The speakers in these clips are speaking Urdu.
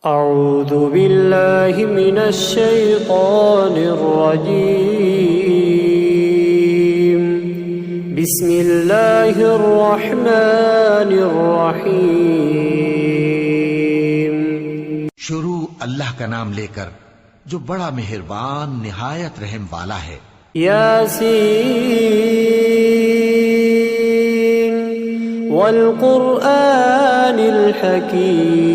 اعوذ باللہ من الشیطان الرجیم بسم اللہ الرحمن الرحیم۔ شروع اللہ کا نام لے کر جو بڑا مہربان نہایت رحم والا ہے۔ یاسین والقرآن الحکیم۔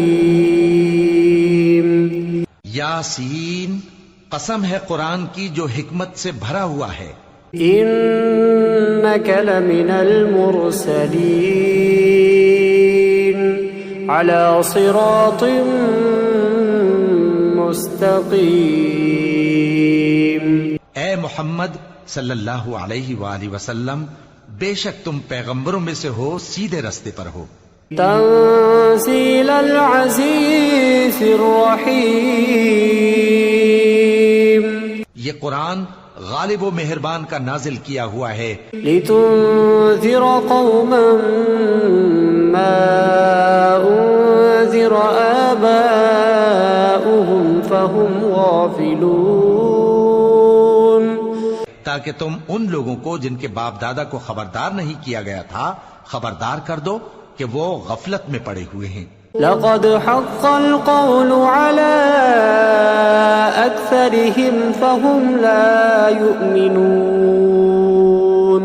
یاسین، قسم ہے قرآن کی جو حکمت سے بھرا ہوا ہے۔ انک لمن المرسلین علی صراط مستقیم۔ اے محمد صلی اللہ علیہ وآلہ وسلم، بے شک تم پیغمبروں میں سے ہو، سیدھے رستے پر ہو۔ تنزیل العزیز الرحیم۔ یہ قرآن غالب و مہربان کا نازل کیا ہوا ہے۔ لتنذر قوما ما انذر آباؤهم فهم غافلون۔ تاکہ تم ان لوگوں کو جن کے باپ دادا کو خبردار نہیں کیا گیا تھا خبردار کر دو کہ وہ غفلت میں پڑے ہوئے ہیں۔ لقد حق القول على أكثرهم فهم لا يؤمنون۔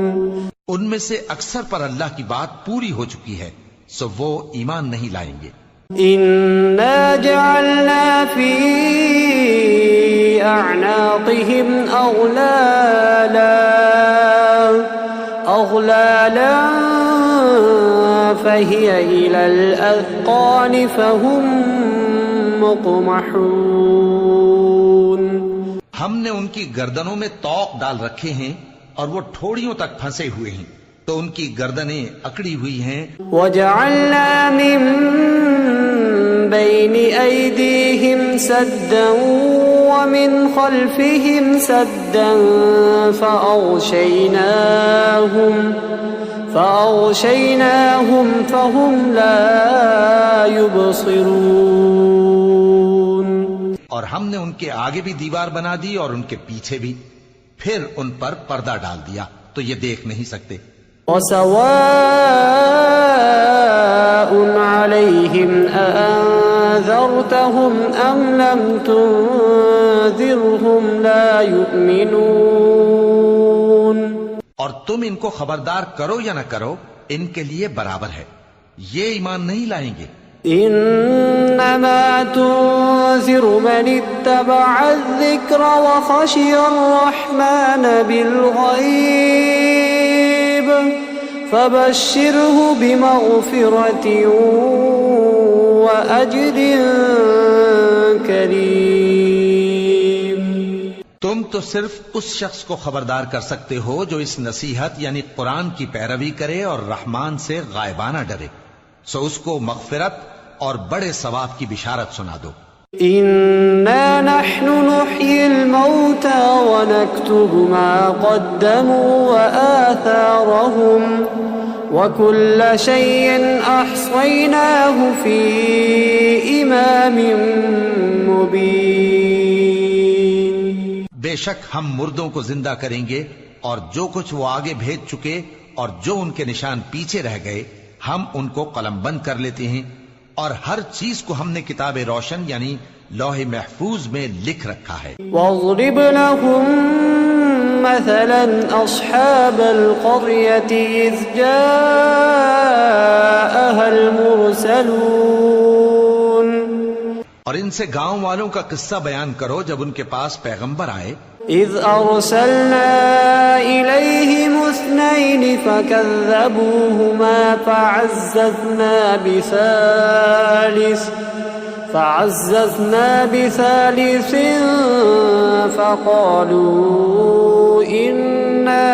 ان میں سے اکثر پر اللہ کی بات پوری ہو چکی ہے، سو وہ ایمان نہیں لائیں گے۔ إنا جعلنا في أعناقهم أغلالا فهي إلى الأذقان فهم مقمحون۔ ہم نے ان کی گردنوں میں طوق ڈال رکھے ہیں اور وہ ٹھوڑیوں تک پھنسے ہوئے ہیں، تو ان کی گردنیں اکڑی ہوئی ہیں۔ وجعلنا من بين أيديهم سدا ومن خلفهم سدا فأغشيناهم فهم لا يبصرون۔ اور ہم نے ان کے آگے بھی دیوار بنا دی اور ان کے پیچھے بھی، پھر ان پر پردہ ڈال دیا تو یہ دیکھ نہیں سکتے۔ وسواء عليهم أأنذرتهم أم لم تنذرهم لا يؤمنون۔ اور تم ان کو خبردار کرو یا نہ کرو، ان کے لیے برابر ہے، یہ ایمان نہیں لائیں گے۔ انما تنذر من اتبع الذکر وخشی الرحمن بالغیب فبشره بمغفرة وأجر کریم۔ تم تو صرف اس شخص کو خبردار کر سکتے ہو جو اس نصیحت یعنی قرآن کی پیروی کرے اور رحمان سے غائبانہ ڈرے، سو اس کو مغفرت اور بڑے ثواب کی بشارت سنا دو۔ انا نحن نحيي الموتى ونكتب ما قدموا وآثارهم وكل شيء احصيناه في امام مبين۔ بے شک ہم مردوں کو زندہ کریں گے اور جو کچھ وہ آگے بھیج چکے اور جو ان کے نشان پیچھے رہ گئے ہم ان کو قلم بند کر لیتے ہیں، اور ہر چیز کو ہم نے کتاب روشن یعنی لوح محفوظ میں لکھ رکھا ہے۔ واضرب لهم مثلا اصحاب القرية اذ جاءها المرسلون۔ اور ان سے گاؤں والوں کا قصہ بیان کرو جب ان کے پاس پیغمبر آئے۔ اذ ارسلنا الیہم اثنین فکذبوہما فعززنا بثالث فقالوا انا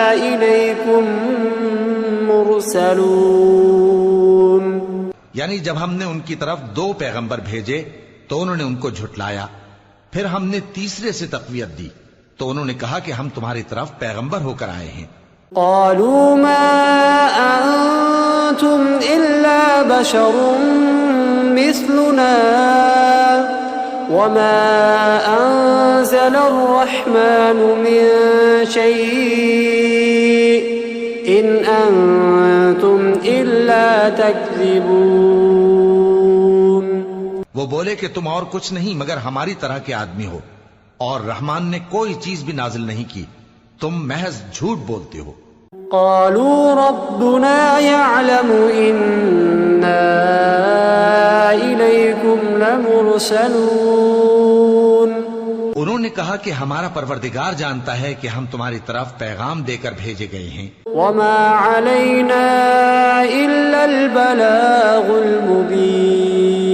الیکم مرسلون۔ یعنی جب ہم نے ان کی طرف 2 پیغمبر بھیجے تو انہوں نے ان کو جھٹلایا، پھر ہم نے تیسرے سے تقویت دی تو انہوں نے کہا کہ ہم تمہاری طرف پیغمبر ہو کر آئے ہیں۔ قالوا ما انتم الا بشر مثلنا وما أنزل الرحمن من شيء إن أنتم إلا تكذبون. وہ بولے کہ تم اور کچھ نہیں مگر ہماری طرح کے آدمی ہو، اور رحمان نے کوئی چیز بھی نازل نہیں کی، تم محض جھوٹ بولتے ہو. قالوا ربنا يعلم إنا إليكم لمرسلون. انہوں نے کہا کہ ہمارا پروردگار جانتا ہے کہ ہم تمہاری طرف پیغام دے کر بھیجے گئے ہیں. وما علينا إلا البلاغ المبين.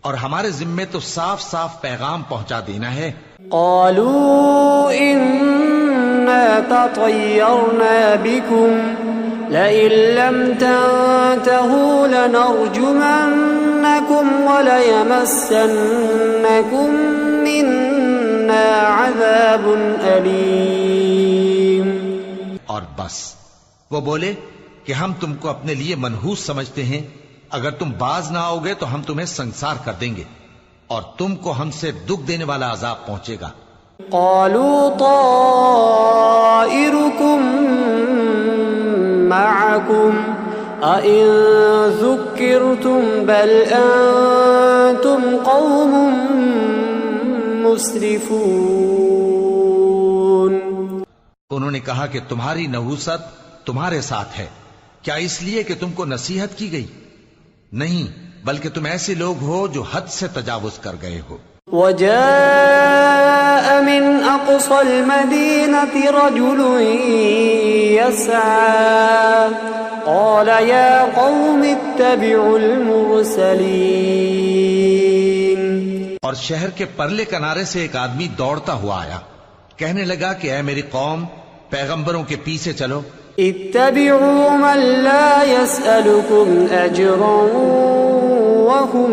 اور ہمارے ذمے تو صاف صاف پیغام پہنچا دینا ہے. قالوا إنا تطيرنا بكم لئن لم تنتهوا لنرجمنكم وليمسنكم منا عذاب أليم. اور بس وہ بولے کہ ہم تم کو اپنے لیے منحوس سمجھتے ہیں، اگر تم باز نہ آؤ گے تو ہم تمہیں سنسار کر دیں گے اور تم کو ہم سے دکھ دینے والا عذاب پہنچے گا. قالوا طائركم معكم أئن ذكرتم بل أنتم قوم مسرفون. انہوں نے کہا کہ تمہاری نحوست تمہارے ساتھ ہے، کیا اس لیے کہ تم کو نصیحت کی گئی؟ نہیں، بلکہ تم ایسے لوگ ہو جو حد سے تجاوز کر گئے ہو. وجاء من أقصى المدينة رجل يسعى قال يا قوم اتبعوا المرسلين. اور شہر کے پرلے کنارے سے ایک آدمی دوڑتا ہوا آیا، کہنے لگا کہ اے میری قوم، پیغمبروں کے پیچھے چلو. اتبعوا من لا يسألكم أجرا وهم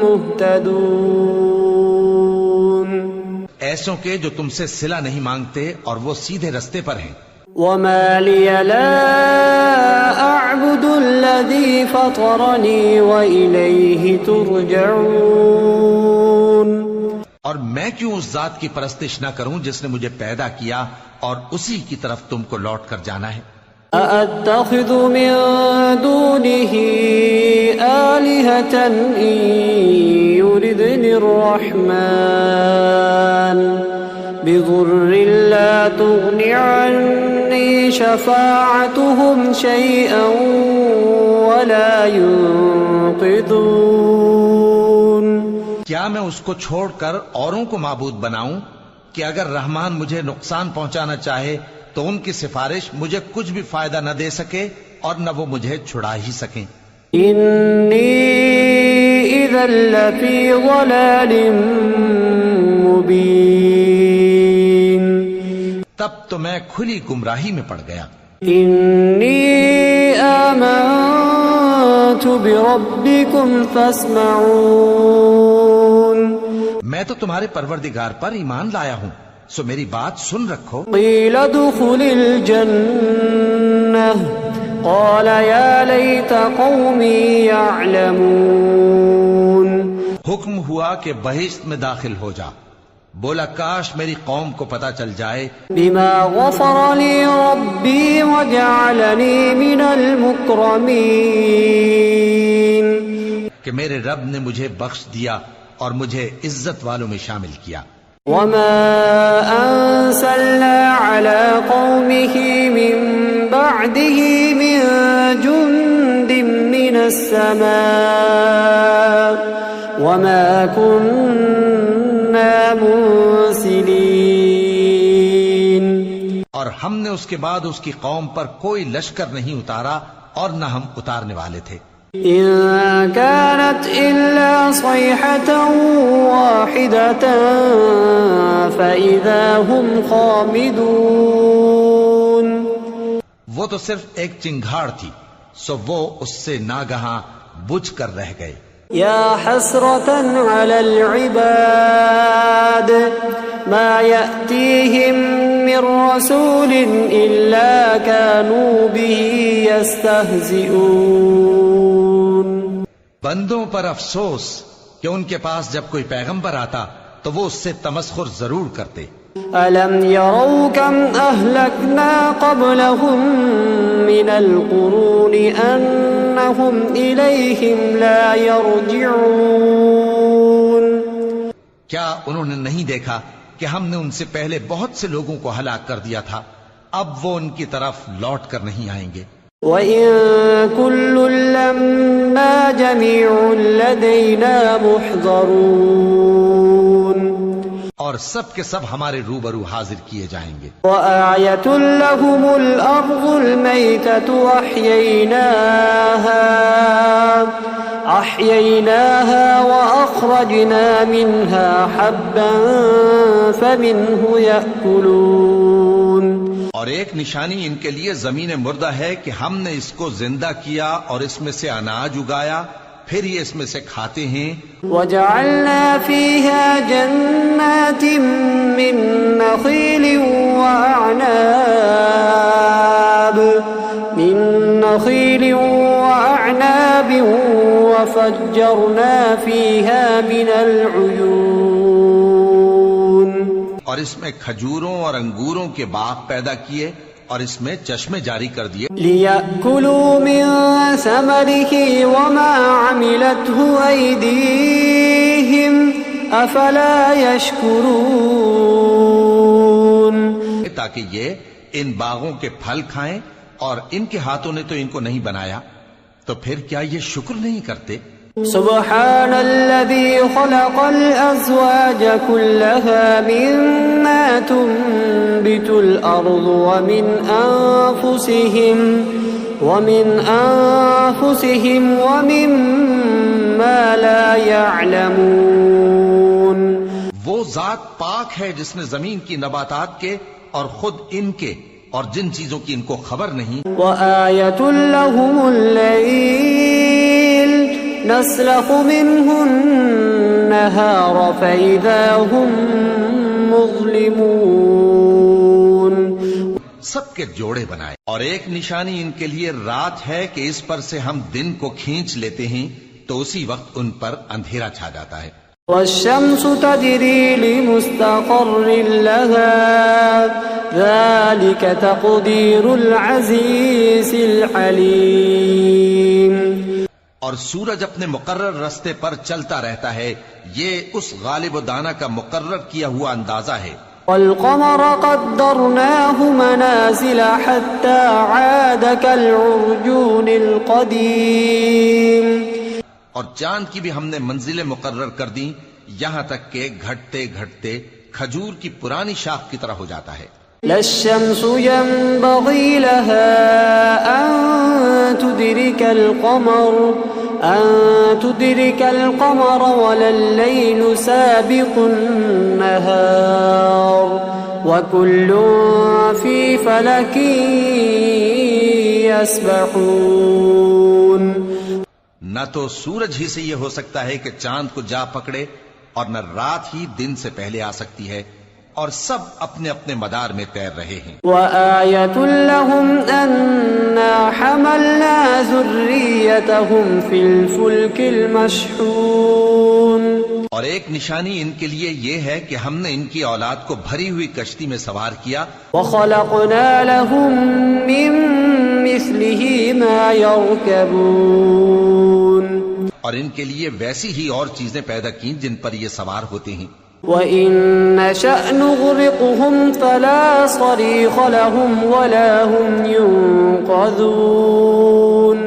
مهتدون. ایسوں کے جو تم سے صلہ نہیں مانگتے اور وہ سیدھے رستے پر ہیں. وما لي لا أعبد الذي فطرني وإليه ترجعون. اور میں کیوں اس ذات کی پرستش نہ کروں جس نے مجھے پیدا کیا اور اسی کی طرف تم کو لوٹ کر جانا ہے. أأتخذ من دونه آلهة إن يردني الرحمن بضر لا تغن عني شفاعتهم شيئا ولا ينقذون. کیا میں اس کو چھوڑ کر اوروں کو معبود بناؤں کہ اگر رحمان مجھے نقصان پہنچانا چاہے تو ان کی سفارش مجھے کچھ بھی فائدہ نہ دے سکے اور نہ وہ مجھے چھڑا ہی سکیں. انی اذا لفی ضلال مبین. تب تو میں کھلی گمراہی میں پڑ گیا. انی آمنت بربکم فاسمعون. میں تو تمہارے پروردگار پر ایمان لایا ہوں، سو میری بات سن رکھو. قیل ادخل الجنہ قال یا لیت قومی یعلمون. حکم ہوا کہ بہشت میں داخل ہو جا، بولا کاش میری قوم کو پتا چل جائے بما غفر لی ربی وجعلنی من المکرمین. کہ میرے رب نے مجھے بخش دیا اور مجھے عزت والوں میں شامل کیا. وما أنزلنا على قومه من بعده من جند من السماء وما كنا منزلين. اور ہم نے اس کے بعد اس کی قوم پر کوئی لشکر نہیں اتارا اور نہ ہم اتارنے والے تھے. إن كانت إلا صيحة واحدة فإذا هم خامدون. وہ تو صرف ایک چنگھاڑ تھی، سو وہ اس سے ناگہاں بجھ کر رہ گئے. يا حسرة على العباد ما يأتيهم من رسول إلا كانوا به يستهزئون. بندوں پر افسوس کہ ان کے پاس جب کوئی پیغمبر آتا تو وہ اس سے تمسخر ضرور کرتے. أَلَمْ يَرَوْا كَمْ أَهْلَكْنَا قَبْلَهُمْ مِنَ الْقُرُونِ أَنَّهُمْ إِلَيْهِمْ لَا يَرْجِعُونَ. کیا انہوں نے نہیں دیکھا کہ ہم نے ان سے پہلے بہت سے لوگوں کو ہلاک کر دیا تھا، اب وہ ان کی طرف لوٹ کر نہیں آئیں گے. وَإِن كُلٌّ لَّمَّا جَمِيعٌ لَّدَيْنَا مُحْضَرُونَ. اور سب کے سب ہمارے روبرو حاضر کیے جائیں گے. وَآيَةٌ لَّهُمُ الْأَرْضُ الْمَيْتَةُ أَحْيَيْنَاهَا وَأَخْرَجْنَا مِنْهَا حَبًّا فَمِنْهُ يَأْكُلُونَ. اور ایک نشانی ان کے لیے زمین مردہ ہے کہ ہم نے اس کو زندہ کیا اور اس میں سے اناج اگایا، پھر یہ اس میں سے کھاتے ہیں. وَجَعَلْنَا فِيهَا جَنَّاتٍ مِّن نَّخِيلٍ وَأَعْنَابٍ وَفَجَّرْنَا فِيهَا مِنَ الْعُيُونِ. اور اس میں کھجوروں اور انگوروں کے باغ پیدا کیے اور اس میں چشمے جاری کر دیے. لِيَأْكُلُوا مِن ثَمَرِهِ وَمَا عَمِلَتْهُ أَيْدِيهِمْ أَفَلَا يَشْكُرُونَ. تاکہ یہ ان باغوں کے پھل کھائیں، اور ان کے ہاتھوں نے تو ان کو نہیں بنایا، تو پھر کیا یہ شکر نہیں کرتے؟ سبحان الذي خلق الأزواج كلها مما تنبت الأرض ومن أنفسهم ومما لا يعلمون. وہ ذات پاک ہے جس نے زمین کی نباتات کے اور خود ان کے اور جن چیزوں کی ان کو خبر نہیں. وآية لهم الليل نسلخ منه النهار فإذا هم مظلمون. سب کے جوڑے بنائے، اور ایک نشانی ان کے لیے رات ہے کہ اس پر سے ہم دن کو کھینچ لیتے ہیں تو اسی وقت ان پر اندھیرا چھا جاتا ہے. والشمس تجري لمستقر لها ذلك تقدير العزيز العليم. اور سورج اپنے مقرر رستے پر چلتا رہتا ہے، یہ اس غالب و دانا کا مقرر کیا ہوا اندازہ ہے. والقمر قدرناه منازل حتى عاد كالعرجون القديم. اور چاند کی بھی ہم نے منزلیں مقرر کر دیں، یہاں تک کہ گھٹتے گھٹتے کھجور کی پرانی شاخ کی طرح ہو جاتا ہے. لا الشمس ينبغي لها أن تدرك القمر ولا الليل سابق النهار وكل في فلك يسبحون. نہ تو سورج ہی سے یہ ہو سکتا ہے کہ چاند کو جا پکڑے، اور نہ رات ہی دن سے پہلے آ سکتی ہے، اور سب اپنے اپنے مدار میں تیر رہے ہیں. وآية لهم أنا حملنا ذريتهم في الفلك المشحون. اور ایک نشانی ان کے لیے یہ ہے کہ ہم نے ان کی اولاد کو بھری ہوئی کشتی میں سوار کیا. وخلقنا لهم من مثله ما يركبون. اور ان کے لیے ویسی ہی اور چیزیں پیدا کی جن پر یہ سوار ہوتے ہیں. وَإِن نَّشَأْ نُغْرِقْهُمْ فَلَا صَرِيخَ لَهُمْ وَلَا هُمْ يُنقَذُونَ.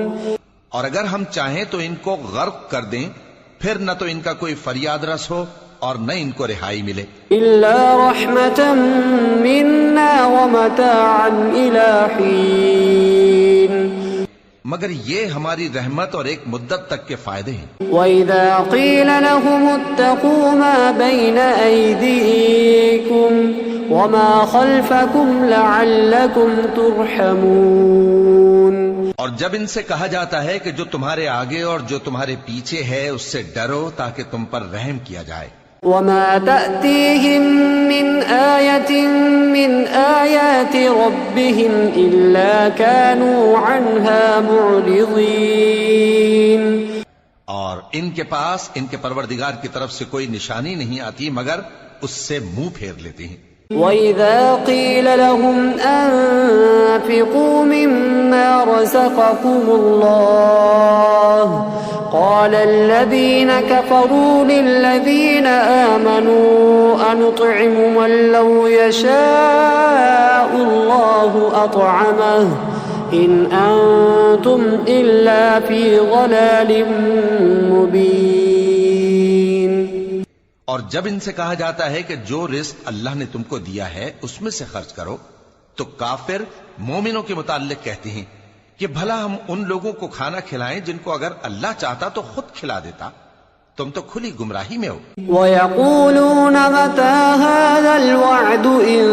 اور اگر ہم چاہیں تو ان کو غرق کر دیں، پھر نہ تو ان کا کوئی فریاد رس ہو اور نہ ان کو رہائی ملے. إِلَّا رَحْمَةً مِنَّا وَمَتَاعًا إِلَى حِينٍ. مگر یہ ہماری رحمت اور ایک مدت تک کے فائدے ہیں. وَإِذَا قِيلَ لَهُمُ اتَّقُوا مَا بَيْنَ أَيْدِيكُمْ وَمَا خَلْفَكُمْ لَعَلَّكُمْ تُرْحَمُونَ. اور جب ان سے کہا جاتا ہے کہ جو تمہارے آگے اور جو تمہارے پیچھے ہے اس سے ڈرو تاکہ تم پر رحم کیا جائے. وَمَا تَأْتِيهِم مِّنْ آيَةٍ مِّنْ آيَاتِ رَبِّهِمْ إِلَّا كَانُوا عَنْهَا مُعْرِضِينَ. اور ان کے پاس ان کے پروردگار کی طرف سے کوئی نشانی نہیں آتی مگر اس سے منہ پھیر لیتے ہیں۔ وَإِذَا قِيلَ لَهُمْ أَنفِقُوا مِمَّا رَزَقَكُمُ اللَّهُ قَالَ الَّذِينَ كَفَرُوا لِلَّذِينَ آمَنُوا أَنُطْعِمُ مَن لَّوْ يَشَاءُ اللَّهُ أَطْعَمَهُ إِنْ أَنتُمْ إِلَّا فِي ضَلَالٍ مُّبِينٍ۔ اور جب ان سے کہا جاتا ہے کہ جو رزق اللہ نے تم کو دیا ہے اس میں سے خرچ کرو، تو کافر مومنوں کے متعلق کہتے ہیں کہ بھلا ہم ان لوگوں کو کھانا کھلائیں جن کو اگر اللہ چاہتا تو خود کھلا دیتا، تم تو کھلی گمراہی میں ہو۔ وَيَقُولُونَ مَتَى هَذَا الْوَعْدُ إِن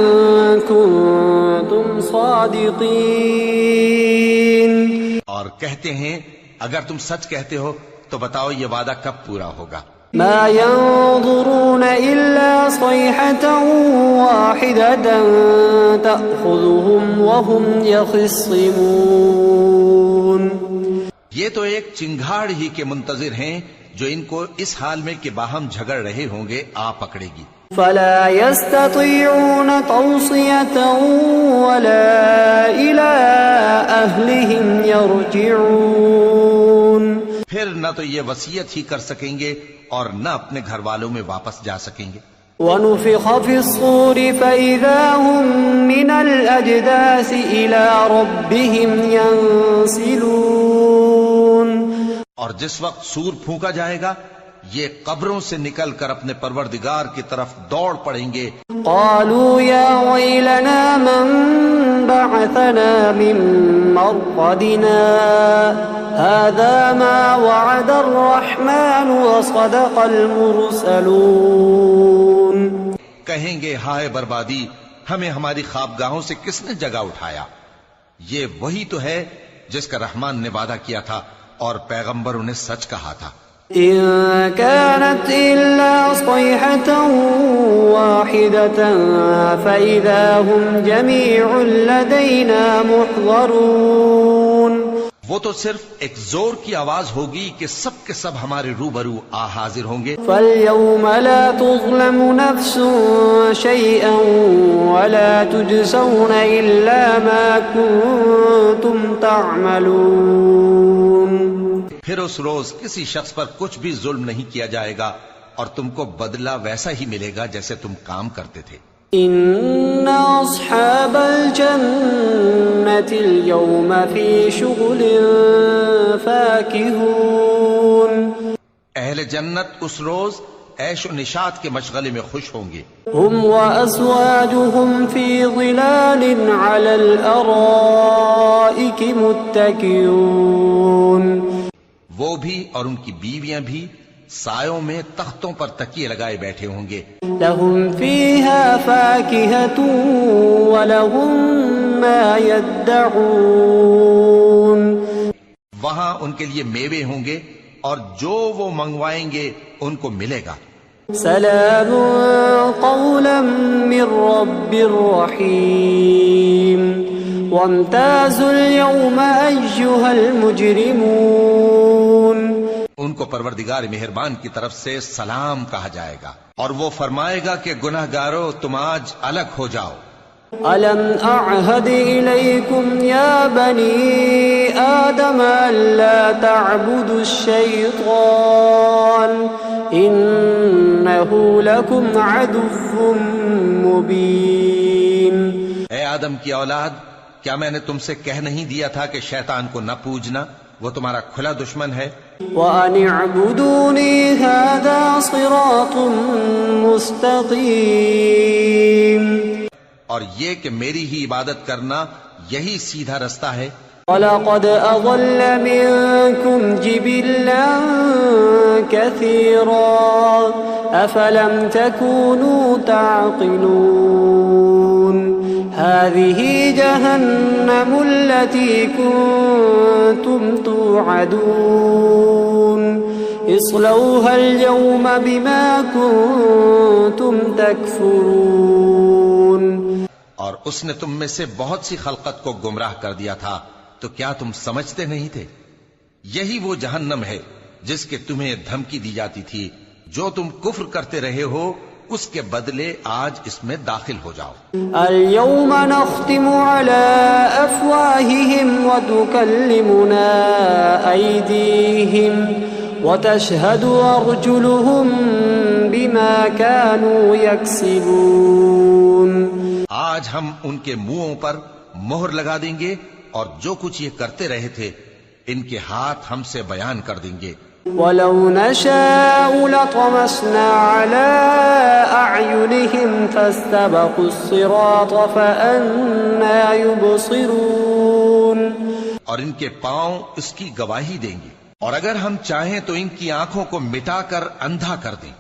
كُنتُمْ صَادِقِينَ۔ اور کہتے ہیں اگر تم سچ کہتے ہو تو بتاؤ یہ وعدہ کب پورا ہوگا۔ ما ينظرون إلا صيحة واحدة تأخذهم وهم يخصمون۔ یہ تو ایک چنگھاڑ ہی کے منتظر ہیں جو ان کو اس حال میں کہ باہم جھگڑ رہے ہوں گے آ پکڑے گی۔ فلا يستطيعون توصية ولا إلى أهلهم يرجعون۔ پھر نہ تو یہ وصیت ہی کر سکیں گے اور نہ اپنے گھر والوں میں واپس جا سکیں گے۔ وَنُفِخَ فِي الصُّورِ فَإِذَا هُم مِّنَ الْأَجْدَاثِ إِلَى رَبِّهِمْ يَنسِلُونَ۔ اور جس وقت سور پھونکا جائے گا یہ قبروں سے نکل کر اپنے پروردگار کی طرف دوڑ پڑیں گے۔ قالوا يا ويلنا من بعثنا من مرقدنا هذا ما وعد الرحمن وصدق المرسلون۔ کہیں گے ہائے بربادی، ہمیں ہماری خوابگاہوں سے کس نے جگا اٹھایا؟ یہ وہی تو ہے جس کا رحمان نے وعدہ کیا تھا اور پیغمبروں نے سچ کہا تھا۔ إن كانت إلا صيحة واحدة فإذا هم جميع لدينا محضرون۔ وہ تو صرف ایک زور کی آواز ہوگی کہ سب کے سب ہمارے روبرو آ حاضر ہوں گے۔ فاليوم لا تظلم نفس شيئا ولا تجزون إلا ما كنتم تعملون۔ پھر اس روز کسی شخص پر کچھ بھی ظلم نہیں کیا جائے گا اور تم کو بدلہ ویسا ہی ملے گا جیسے تم کام کرتے تھے۔ ان اصحاب الجنة اليوم في شغل فاكهون۔ اہل جنت اس روز عیش و نشاط کے مشغلے میں خوش ہوں گے۔ هم وازواجهم في ظلال على الارائك متكئون۔ وہ بھی اور ان کی بیویاں بھی سایوں میں تختوں پر تکیے لگائے بیٹھے ہوں گے۔ لهم فيها فاكهة ولهم ما يدعون۔ وہاں ان کے لیے میوے ہوں گے اور جو وہ منگوائیں گے ان کو ملے گا۔ سلام قولا من رب رحیم وامتازوا اليوم أيها المجرمون۔ ان کو پروردگار مہربان کی طرف سے سلام کہا جائے گا اور وہ فرمائے گا کہ گناہ گارو تم آج الگ ہو جاؤ۔ ألم أعهد إليكم يا بني آدم ألا تعبدوا الشيطان إنه لكم عدو مبين۔ اے آدم کی اولاد، کیا میں نے تم سے کہہ نہیں دیا تھا کہ شیطان کو نہ پوجنا، وہ تمہارا کھلا دشمن ہے۔ وَأَنِ اعْبُدُونِي هَذَا صِرَاطٌ مُسْتَقِيمٌ۔ اور یہ کہ میری ہی عبادت کرنا یہی سیدھا رستہ ہے۔ وَلَقَدْ أَضَلَّ مِنكُمْ جِبِلًّا كَثِيرًا أَفَلَمْ تَكُونُوا تَعْقِلُونَ۔ هَذِهِ جَهَنَّمُ الَّتِي كُنتُمْ تُوعَدُونَ اصْلَوْهَا الْيَوْمَ بِمَا كُنتُمْ تَكْفُرُونَ۔ اور اس نے تم میں سے بہت سی خلقت کو گمراہ کر دیا تھا، تو کیا تم سمجھتے نہیں تھے؟ یہی وہ جہنم ہے جس کے تمہیں دھمکی دی جاتی تھی، جو تم کفر کرتے رہے ہو اس کے بدلے آج اس میں داخل ہو جاؤ۔ اليوم نختم على أفواههم وتكلمنا أيديهم وتشهد أرجلهم بما كانوا يكسبون۔ آج ہم ان کے منہوں پر مہر لگا دیں گے اور جو کچھ یہ کرتے رہے تھے ان کے ہاتھ ہم سے بیان کر دیں گے۔ وَلَوْ نَشَاءُ لَطَمَسْنَا عَلَىٰ أَعْيُنِهِمْ فَاسْتَبَقُوا الصِّرَاطَ فَأَنَّىٰ يُبْصِرُونَ۔ اور ان کے پاؤں اس کی گواہی دیں گے، اور اگر ہم چاہیں تو ان کی آنکھوں کو مٹا کر اندھا کر دیں،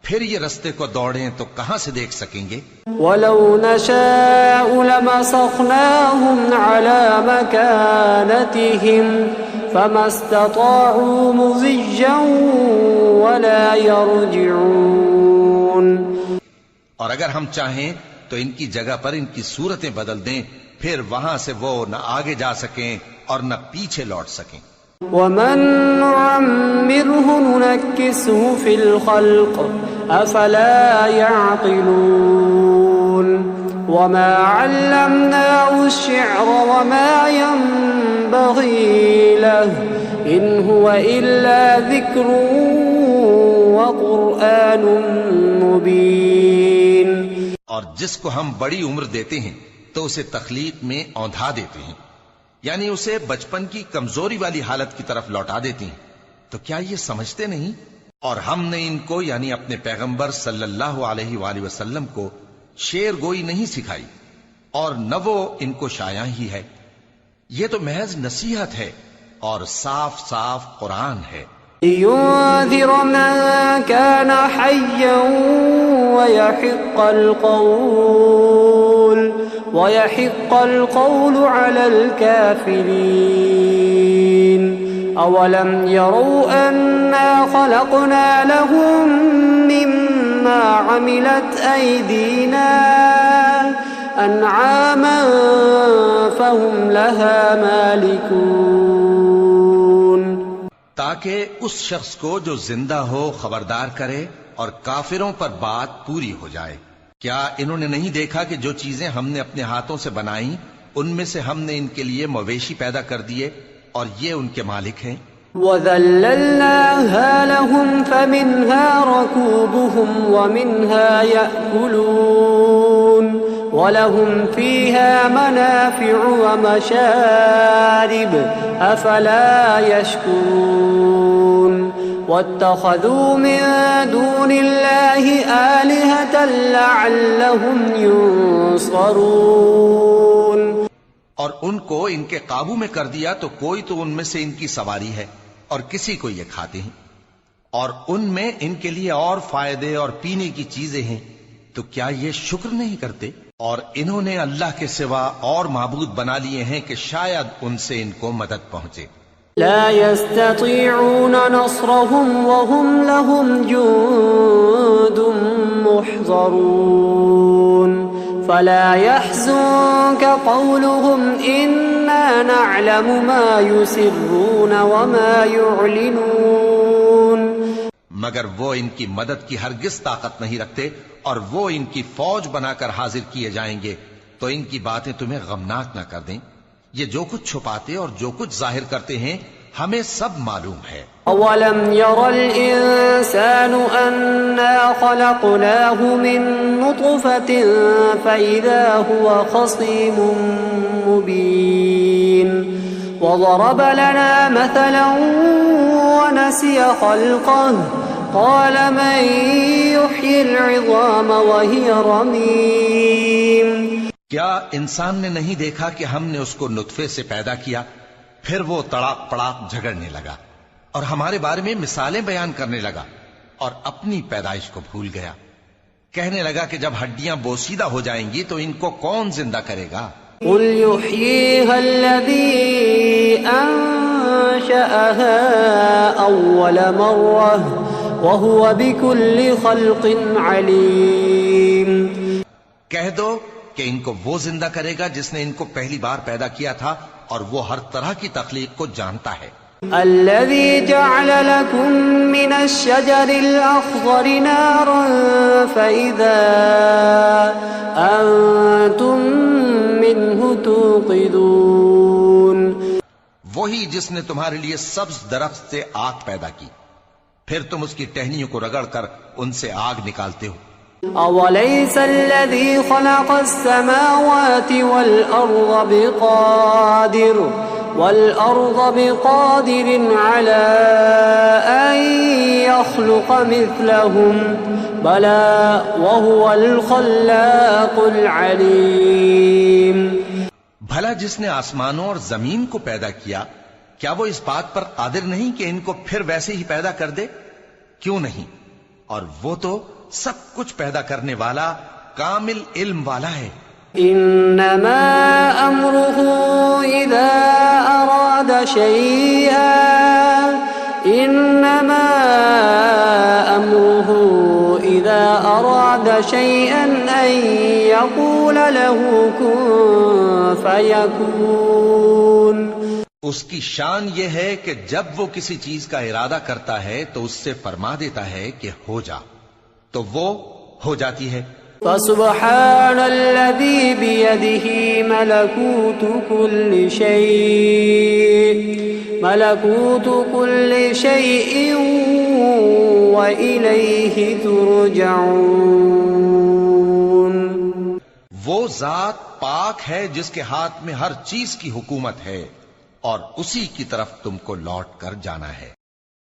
پھر یہ رستے کو دوڑیں تو کہاں سے دیکھ سکیں گے؟ وَلَوْ نَشَاءُ لَمَسَخْنَاهُمْ عَلَىٰ مَكَانَتِهِمْ فَمَا اسْتَطَاعُوا مُضِيًّا وَلَا يَرْجِعُونَ۔ اور اگر ہم چاہیں تو ان کی جگہ پر ان کی صورتیں بدل دیں، پھر وہاں سے وہ نہ آگے جا سکیں اور نہ پیچھے لوٹ سکیں۔ وَمَن نُعَمِّرْهُ نُنَكِّسْهُ فِي الْخَلْقِ أَفَلَا يَعْقِلُونَ وَمَا عَلَّمْنَاهُ الشِّعْرَ وَمَا يَنبَغِي لَهُ إِنْ هُوَ إِلَّا ذِكْرٌ وَقُرْآنٌ مُبِينٌ۔ اور جس کو ہم بڑی عمر دیتے ہیں تو اسے تخلیق میں اوندھا دیتے ہیں، یعنی اسے بچپن کی کمزوری والی حالت کی طرف لوٹا دیتی ہیں، تو کیا یہ سمجھتے نہیں؟ اور ہم نے ان کو یعنی اپنے پیغمبر صلی اللہ علیہ وآلہ وسلم کو شعر گوئی نہیں سکھائی، اور نہ وہ ان کو شایع ہی ہے، یہ تو محض نصیحت ہے اور صاف صاف قرآن ہے۔ لِيُنذِرَ مَن كَانَ حَيًّا وَيَحِقَّ الْقَوْلُ عَلَى الْكَافِرِينَ أَوَلَمْ يَرَوْا أَنَّا خَلَقْنَا لَهُم مِّمَّا عَمِلَتْ أَيْدِينَا أَنْعَامًا فَهُمْ لَهَا مَالِكُونَ۔ تاکہ اس شخص کو جو زندہ ہو خبردار کرے اور کافروں پر بات پوری ہو جائے۔ کیا انہوں نے نہیں دیکھا کہ جو چیزیں ہم نے اپنے ہاتھوں سے بنائیں ان میں سے ہم نے ان کے لیے مویشی پیدا کر دیے اور یہ ان کے مالک ہیں؟ وَذَلَّلْنَاهَا لَهُمْ فَمِنْهَا رَكُوبُهُمْ وَمِنْهَا يَأْكُلُونَ وَلَهُمْ فِيهَا مَنَافِعُ وَمَشَارِبُ أَفَلَا يَشْكُرُونَ وَاتَّخَذُوا مِن دُونِ اللَّهِ آلِهَةً لَعَلَّهُمْ يُنصَرُونَ۔ اور ان کو ان کے قابو میں کر دیا تو کوئی تو ان میں سے ان کی سواری ہے اور کسی کو یہ کھاتے ہیں، اور ان میں ان کے لیے اور فائدے اور پینے کی چیزیں ہیں، تو کیا یہ شکر نہیں کرتے؟ اور انہوں نے اللہ کے سوا اور معبود بنا لیے ہیں کہ شاید ان سے ان کو مدد پہنچے۔ لا يستطيعون نصرهم وهم لهم جند محضرون فلا يحزنك قولهم إنا نعلم ما يسرون وما يعلنون۔ مگر وہ ان کی مدد کی ہرگز طاقت نہیں رکھتے، اور وہ ان کی فوج بنا کر حاضر کیے جائیں گے تو ان کی باتیں تمہیں غمناک نہ کر دیں۔ یہ جو کچھ چھپاتے اور جو کچھ ظاہر کرتے ہیں ہمیں سب معلوم ہے۔ أَوَلَمْ يَرَ الْإِنسَانُ أَنَّا خَلَقْنَاهُ مِن نُّطْفَةٍ فَإِذَا هُوَ خَصِيمٌ مُّبِينٌ وَضَرَبَ لَنَا مَثَلًا وَنَسِيَ خَلْقَهُ قَالَ مَن يُحْيِي الْعِظَامَ وَهِيَ رَمِيمٌ۔ کیا انسان نے نہیں دیکھا کہ ہم نے اس کو نطفے سے پیدا کیا، پھر وہ تڑاک پڑاک جھگڑنے لگا اور ہمارے بارے میں مثالیں بیان کرنے لگا اور اپنی پیدائش کو بھول گیا۔ کہنے لگا کہ جب ہڈیاں بوسیدہ ہو جائیں گی تو ان کو کون زندہ کرے گا؟ قُلْ يُحْيِيهَا الَّذِي أَنشَأَهَا أَوَّلَ مَرَّةٍ وَهُوَ بِكُلِّ خَلْقٍ عَلِيمٌ۔ کہہ دو کہ ان کو وہ زندہ کرے گا جس نے ان کو پہلی بار پیدا کیا تھا، اور وہ ہر طرح کی تخلیق کو جانتا ہے۔ الذي جعل لكم من الشجر الأخضر نارا فإذا أنتم منه توقدون. وہی جس نے تمہارے لیے سبز درخت سے آگ پیدا کی، پھر تم اس کی ٹہنیوں کو رگڑ کر ان سے آگ نکالتے ہو. أوليس الذي خلق السماوات والأرض بقادر على أن يخلق مثلهم بلى وهو الخلاق العليم. بھلا جس نے آسمانوں اور زمین کو پیدا کیا، کیا وہ اس بات پر قادر نہیں کہ ان کو پھر ویسے ہی پیدا کر دے؟ کیوں نہیں، اور وہ تو سب کچھ پیدا کرنے والا کامل علم والا ہے. انما امره اذا اراد شيئا ان يقول له كن فيكون. اس کی شان یہ ہے کہ جب وہ کسی چیز کا ارادہ کرتا ہے تو اس سے فرما دیتا ہے کہ ہو جا، تو وہ ہو جاتی ہے. فسبحان الذي بيده ملكوت كل شيء وإليه ترجعون. وہ ذات پاک ہے جس کے ہاتھ میں ہر چیز کی حکومت ہے اور اسی کی طرف تم کو لوٹ کر جانا ہے.